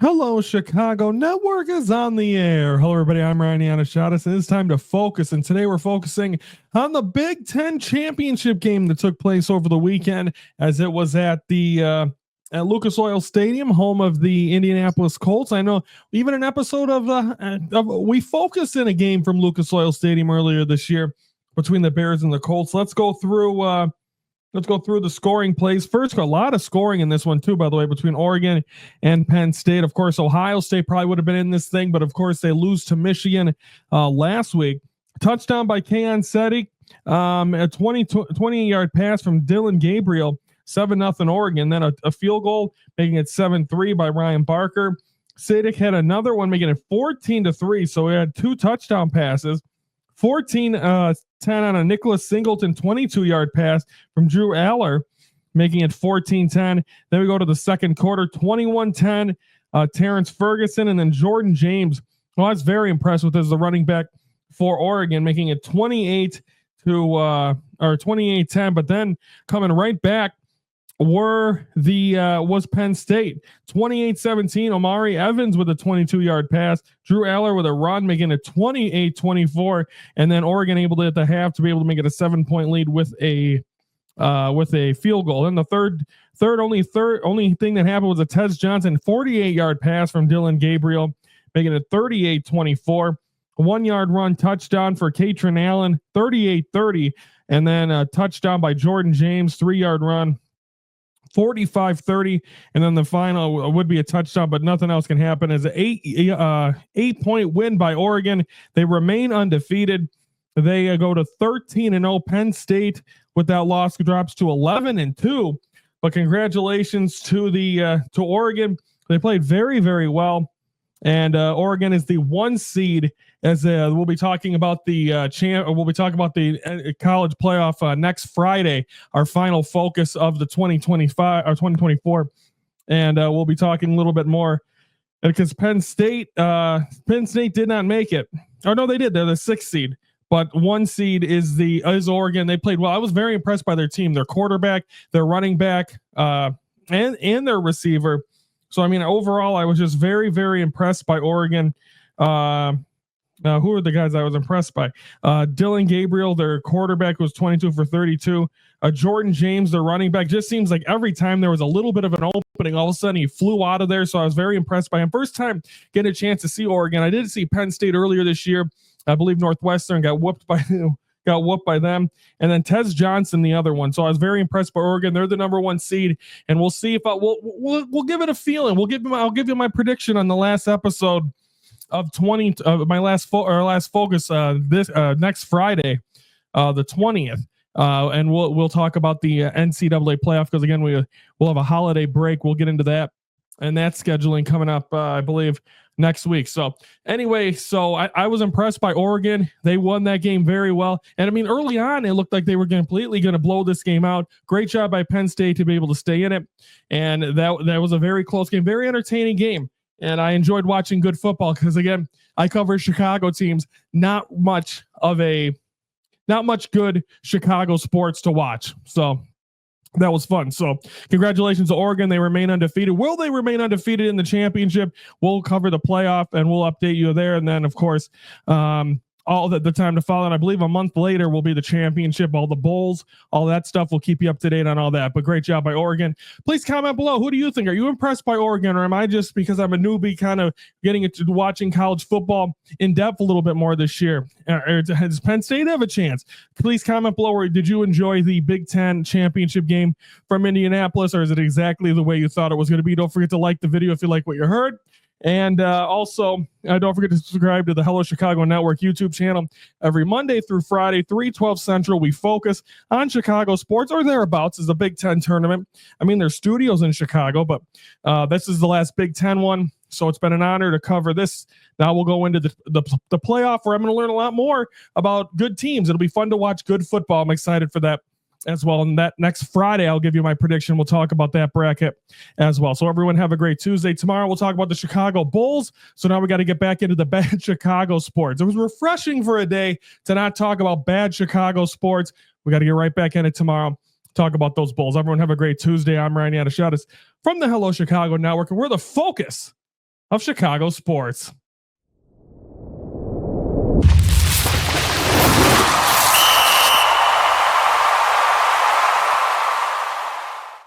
Hello, Chicago Network is on the air. Hello, everybody. I'm Ryan Yannishatis, and it's time to focus. And today we're focusing on the Big Ten championship game that took place over the weekend, as it was at the at Lucas Oil Stadium, home of the Indianapolis Colts. I know even an episode of we focused in a game from Lucas Oil Stadium earlier this year between the Bears and the Colts. Let's go through. Let's go through the scoring plays. First, a lot of scoring in this one, too, by the way, between Oregon and Penn State. Of course, Ohio State probably would have been in this thing, but of course, they lose to Michigan last week. Touchdown by Keon Sedick, a 20-yard pass from Dylan Gabriel, 7-0 Oregon. Then a field goal, making it 7-3 by Ryan Barker. Sedick had another one, making it 14-3. So we had 2 touchdown passes. 14-10 on a Nicholas Singleton 22-yard pass from Drew Aller, making it 14-10. Then we go to the second quarter, 21-10, Terrence Ferguson, and then Jordan James. Well, I was very impressed with this, the running back for Oregon, making it 28-10. But then coming right back was Penn State. 28-17, Omari Evans with a 22-yard pass, Drew Aller with a run, making it 28-24, and then Oregon able to at the half to be able to make it a 7-point lead with a field goal. Then the only thing that happened was a Tez Johnson 48-yard pass from Dylan Gabriel, making it 38-24. 1-yard run touchdown for Katrin Allen, 38-30, and then a touchdown by Jordan James, 3-yard run, 45-30, and then the final would be a touchdown, but nothing else can happen. As an 8-point win by Oregon, they remain undefeated. They go to 13-0. Penn State with that loss drops to 11-2. But congratulations to Oregon. They played very, very well, and Oregon is the 1 seed. As we'll be talking about the we'll be talking about the college playoff next Friday, our final focus of the 2025 or 2024, and we'll be talking a little bit more because Penn State did not make it. Oh no, they did. They're the 6th seed, but 1 seed is Oregon. They played well. I was very impressed by their team, their quarterback, their running back, and their receiver. So I mean, overall, I was just very, very impressed by Oregon. Who are the guys I was impressed by? Dylan Gabriel, their quarterback, was 22 for 32. Jordan James, their running back, just seems like every time there was a little bit of an opening, all of a sudden he flew out of there. So I was very impressed by him. First time getting a chance to see Oregon. I did see Penn State earlier this year. I believe Northwestern got whooped by them, and then Tez Johnson, the other one. So I was very impressed by Oregon. They're the number 1 seed, and we'll see if we'll give it a feeling. I'll give you my prediction on the last episode of my last focus this next Friday, the 20th, and we'll talk about the NCAA playoff, because again we'll have a holiday break. We'll get into that and that scheduling coming up, I believe, next week. So anyway, I was impressed by Oregon. They won that game very well, and I mean early on it looked like they were completely going to blow this game out. Great job by Penn State to be able to stay in it, and that was a very close game, very entertaining game. And I enjoyed watching good football because, again, I cover Chicago teams. Not much good Chicago sports to watch. So that was fun. So congratulations to Oregon. They remain undefeated. Will they remain undefeated in the championship? We'll cover the playoff and we'll update you there. And then, of course, all the time to follow. And I believe a month later will be the championship, all the bowls, all that stuff. We'll keep you up to date on all that. But great job by Oregon. Please comment below. Who do you think? Are you impressed by Oregon, or am I just, because I'm a newbie, kind of getting into watching college football in depth a little bit more this year? Or does Penn State have a chance? Please comment below. Or did you enjoy the Big Ten championship game from Indianapolis, or is it exactly the way you thought it was going to be? Don't forget to like the video if you like what you heard. And also, don't forget to subscribe to the Hello Chicago Network YouTube channel. Every Monday through Friday, 3:12 Central, we focus on Chicago sports or thereabouts. Is a Big Ten tournament. I mean, there's studios in Chicago, but this is the last Big Ten one. So it's been an honor to cover this. Now we'll go into the playoff, where I'm going to learn a lot more about good teams. It'll be fun to watch good football. I'm excited for that as well. And that next Friday, I'll give you my prediction. We'll talk about that bracket as well. So everyone have a great Tuesday. Tomorrow, we'll talk about the Chicago Bulls. So now we got to get back into the bad Chicago sports. It was refreshing for a day to not talk about bad Chicago sports. We got to get right back in it tomorrow. Talk about those Bulls. Everyone have a great Tuesday. I'm Ryan Yannishatis from the Hello Chicago Network, and we're the focus of Chicago sports.